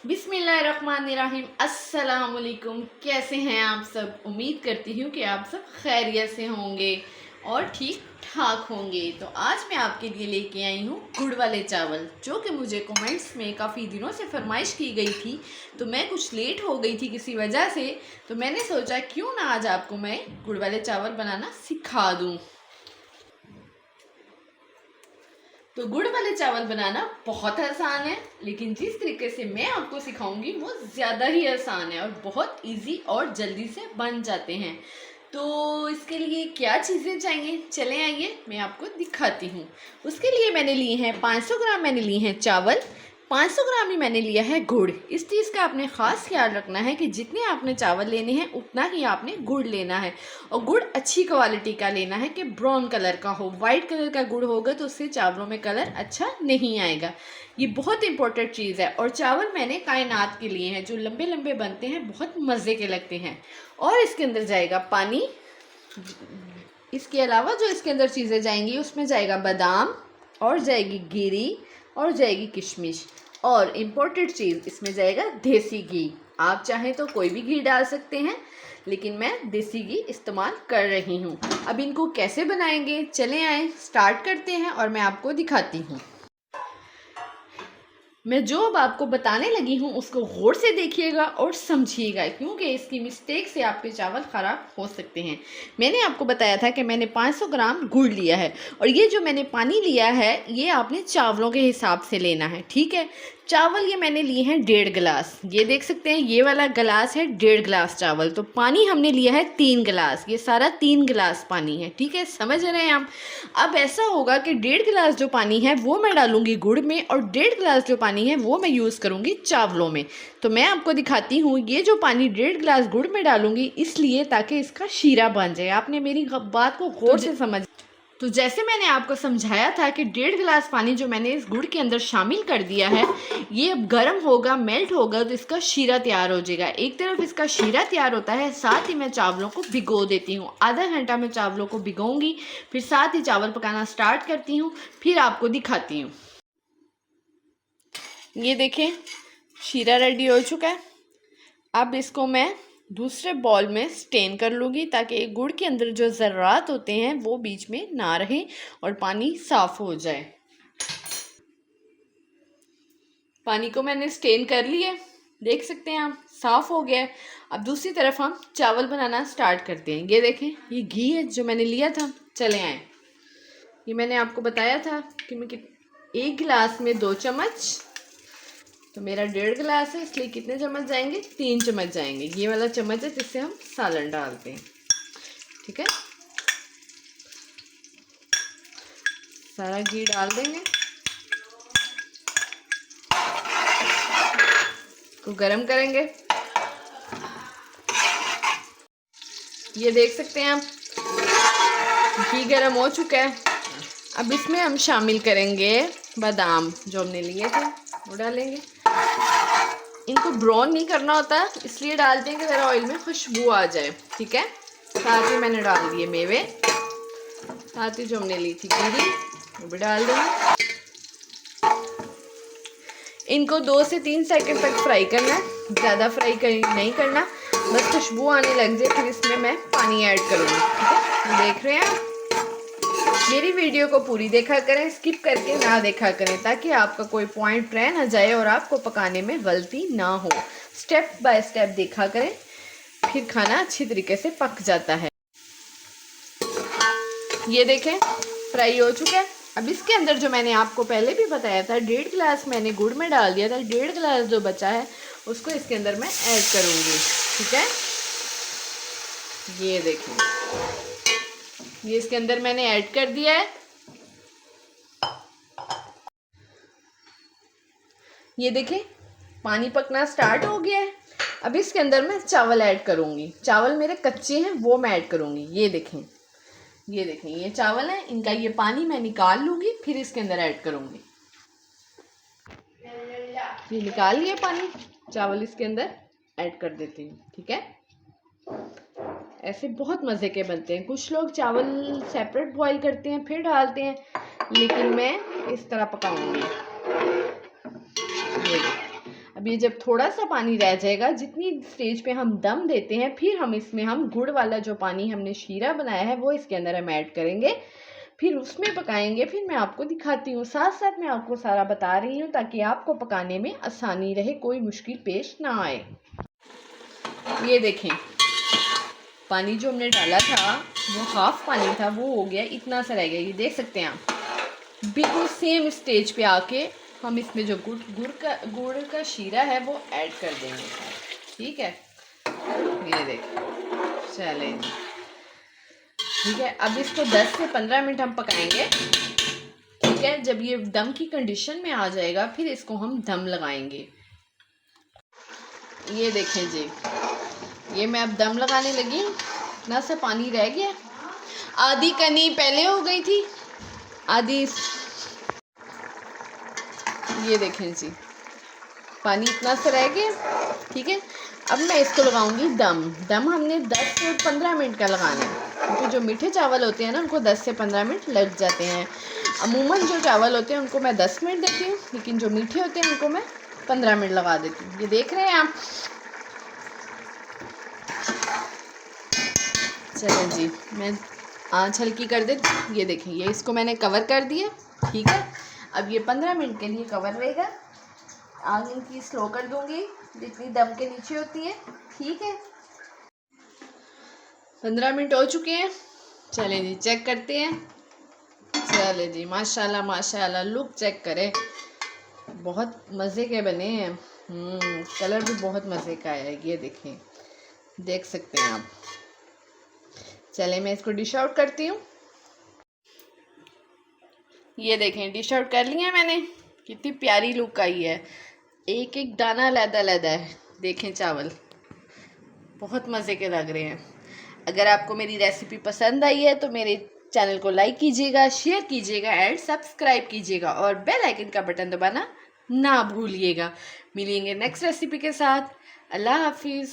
बिस्मिल्लाहिर्रहमानिर्रहीम। अस्सलाम वालेकुम। कैसे हैं आप सब? उम्मीद करती हूँ कि आप सब खैरियत से होंगे और ठीक ठाक होंगे। तो आज मैं आपके लिए लेके आई हूँ गुड़ वाले चावल, जो कि मुझे कमेंट्स में काफ़ी दिनों से फरमाइश की गई थी। तो मैं कुछ लेट हो गई थी किसी वजह से, तो मैंने सोचा क्यों ना आज आपको मैं गुड़ वाले चावल बनाना सिखा दूँ। तो गुड़ वाले चावल बनाना बहुत आसान है, लेकिन जिस तरीके से मैं आपको सिखाऊंगी वो ज़्यादा ही आसान है और बहुत इजी और जल्दी से बन जाते हैं। तो इसके लिए क्या चीज़ें चाहिए, चले आइए मैं आपको दिखाती हूँ। उसके लिए मैंने लिए हैं 500 ग्राम मैंने लिए हैं चावल, 500 ग्राम ही मैंने लिया है गुड़। इस चीज़ का आपने ख़ास ख्याल रखना है कि जितने आपने चावल लेने हैं उतना ही आपने गुड़ लेना है, और गुड़ अच्छी क्वालिटी का लेना है कि ब्राउन कलर का हो। वाइट कलर का गुड़ होगा तो उससे चावलों में कलर अच्छा नहीं आएगा। ये बहुत इंपॉर्टेंट चीज़ है। और चावल मैंने कायनात के लिए हैं, जो लंबे लंबे बनते हैं, बहुत मज़े के लगते हैं। और इसके अंदर जाएगा पानी। इसके अलावा जो इसके अंदर चीज़ें जाएंगी उसमें जाएगा बादाम, और जाएगी गिरी, और जाएगी किशमिश, और इम्पोर्टेंट चीज़ इसमें जाएगा देसी घी। आप चाहें तो कोई भी घी डाल सकते हैं, लेकिन मैं देसी घी इस्तेमाल कर रही हूँ। अब इनको कैसे बनाएंगे, चले आए स्टार्ट करते हैं और मैं आपको दिखाती हूँ। मैं जो अब आपको बताने लगी हूँ उसको गौर से देखिएगा और समझिएगा, क्योंकि इसकी मिस्टेक से आपके चावल ख़राब हो सकते हैं। मैंने आपको बताया था कि मैंने 500 ग्राम गुड़ लिया है, और ये जो मैंने पानी लिया है ये आपने चावलों के हिसाब से लेना है, ठीक है। चावल ये मैंने लिए हैं 1.5 गिलास, ये देख सकते हैं ये वाला गिलास है 1.5 गिलास चावल। तो पानी हमने लिया है 3 गिलास, ये सारा 3 गिलास पानी है, ठीक है, समझ रहे हैं आप। अब ऐसा होगा कि 1.5 गिलास जो पानी है वो मैं डालूंगी गुड़ में, और 1.5 गिलास जो पानी है वो मैं यूज़ करूंगी चावलों में। तो मैं आपको दिखाती हूँ, ये जो पानी 1.5 गिलास गुड़ में डालूंगी इसलिए ताकि इसका शीरा बन जाए। आपने मेरी बात को गौर से समझ। तो जैसे मैंने आपको समझाया था कि 1.5 गिलास पानी जो मैंने इस गुड़ के अंदर शामिल कर दिया है, ये अब गर्म होगा, मेल्ट होगा, तो इसका शीरा तैयार हो जाएगा। एक तरफ इसका शीरा तैयार होता है, साथ ही मैं चावलों को भिगो देती हूँ। आधा घंटा मैं चावलों को भिगोऊंगी, फिर साथ ही चावल पकाना स्टार्ट करती हूँ, फिर आपको दिखाती हूँ। ये देखें शीरा रेडी हो चुका है। अब इसको मैं दूसरे बॉल में स्टेन कर लूँगी, ताकि गुड़ के अंदर जो ज़र्रात होते हैं वो बीच में ना रहे और पानी साफ़ हो जाए। पानी को मैंने स्टेन कर लिया, देख सकते हैं आप, साफ़ हो गया है। अब दूसरी तरफ हम चावल बनाना स्टार्ट करते हैं। ये देखें ये घी है जो मैंने लिया था, चले आए। ये मैंने आपको बताया था कि मैं 1 गिलास में 2 चम्मच, तो मेरा 1.5 गिलास है इसलिए कितने चम्मच जाएंगे, 3 चम्मच जाएंगे। ये वाला चम्मच है जिससे हम सालन डालते हैं, ठीक है। सारा घी डाल देंगे, को गरम करेंगे। ये देख सकते हैं आप घी गरम हो चुका है। अब इसमें हम शामिल करेंगे बादाम जो हमने लिए थे, वो डालेंगे। इनको ब्राउन नहीं करना होता, इसलिए डालते हैं कि ज़रा ऑयल में खुशबू आ जाए, ठीक है। साथ ही मैंने डाल दिए मेवे, साथ ही जो हमने ली थी गिरी वो भी डाल देंगे। इनको 2 से 3 सेकंड तक फ्राई करना है, ज़्यादा फ्राई नहीं करना, बस खुशबू आने लग जाए फिर इसमें मैं पानी ऐड करूँगी, ठीक है। देख रहे हैं मेरी वीडियो को पूरी देखा करें, स्किप करके ना देखा करें, ताकि आपका कोई पॉइंट रह ना जाए और आपको पकाने में गलती ना हो। स्टेप बाय स्टेप देखा करें, फिर खाना अच्छी तरीके से पक जाता है। ये देखें फ्राई हो चुका है। अब इसके अंदर जो मैंने आपको पहले भी बताया था 1.5 गिलास मैंने गुड़ में डाल दिया था, 1.5 गिलास जो बचा है उसको इसके अंदर मैं ऐड करूँगी, ठीक है। ये देखें ये इसके अंदर मैंने ऐड कर दिया है। ये देखें पानी पकना स्टार्ट हो गया है। अब इसके अंदर मैं चावल ऐड करूँगी। चावल मेरे कच्चे हैं वो मैं ऐड करूँगी। ये देखें ये चावल है, इनका ये पानी मैं निकाल लूँगी, फिर इसके अंदर ऐड करूँगी। ये निकाल लिया पानी, चावल इसके अंदर ऐड कर देती हूँ, ठीक है। ऐसे बहुत मज़े के बनते हैं। कुछ लोग चावल सेपरेट बॉईल करते हैं फिर डालते हैं, लेकिन मैं इस तरह पकाऊंगी। अब ये जब थोड़ा सा पानी रह जाएगा, जितनी स्टेज पे हम दम देते हैं, फिर हम इसमें गुड़ वाला जो पानी हमने शीरा बनाया है वो इसके अंदर हम ऐड करेंगे, फिर उसमें पकाएंगे। फिर मैं आपको दिखाती हूँ, साथ साथ मैं आपको सारा बता रही हूँ ताकि आपको पकाने में आसानी रहे, कोई मुश्किल पेश ना आए। ये देखें, पानी जो हमने डाला था वो हाफ पानी था, वो हो गया, इतना सा रह गया, ये देख सकते हैं आप। बिल्कुल सेम स्टेज पे आके हम इसमें जो गुड़ का शीरा है वो ऐड कर देंगे। ठीक है, ये देखें, चलें जी, ठीक है। अब इसको 10 से 15 मिनट हम पकाएंगे। ठीक है, जब ये दम की कंडीशन में आ जाएगा फिर इसको हम दम लगाएंगे। ये देखें जी, ये मैं अब दम लगाने लगी हूँ। इतना सा पानी रह गया, आधी कनी पहले हो गई थी, आधी। ये देखें जी, पानी इतना सा रह गया। ठीक है, अब मैं इसको लगाऊंगी दम हमने 10 से 15 मिनट का लगाना है, क्योंकि जो मीठे चावल होते हैं ना उनको 10 से 15 मिनट लग जाते हैं। अमूमन जो चावल होते हैं उनको मैं 10 मिनट देती हूँ, लेकिन जो मीठे होते हैं उनको मैं 15 मिनट लगा देती हूँ। ये देख रहे हैं आप। चलो जी, मैं आँच हल्की कर देती हूँ। ये देखें, ये इसको मैंने कवर कर दिया। ठीक है, अब ये 15 मिनट के लिए कवर रहेगा। आग इनकी स्लो कर दूंगी जितनी दम के नीचे होती है। ठीक है, 15 मिनट हो चुके हैं। चलें जी, चेक करते हैं। चलें जी, माशाल्लाह माशाल्लाह, लुक चेक करें, बहुत मज़े के बने हैं। कलर भी बहुत मज़े का है, ये देखें, देख सकते हैं आप। चलें, मैं इसको डिश आउट करती हूँ। ये देखें, डिश आउट कर लिया मैंने, कितनी प्यारी लुक आई है, एक एक दाना लहदा है। देखें, चावल बहुत मज़े के लग रहे हैं। अगर आपको मेरी रेसिपी पसंद आई है तो मेरे चैनल को लाइक कीजिएगा, शेयर कीजिएगा एंड सब्सक्राइब कीजिएगा, और बेल आइकन का बटन दबाना ना भूलिएगा। मिलेंगे नेक्स्ट रेसिपी के साथ। अल्लाह हाफिज़।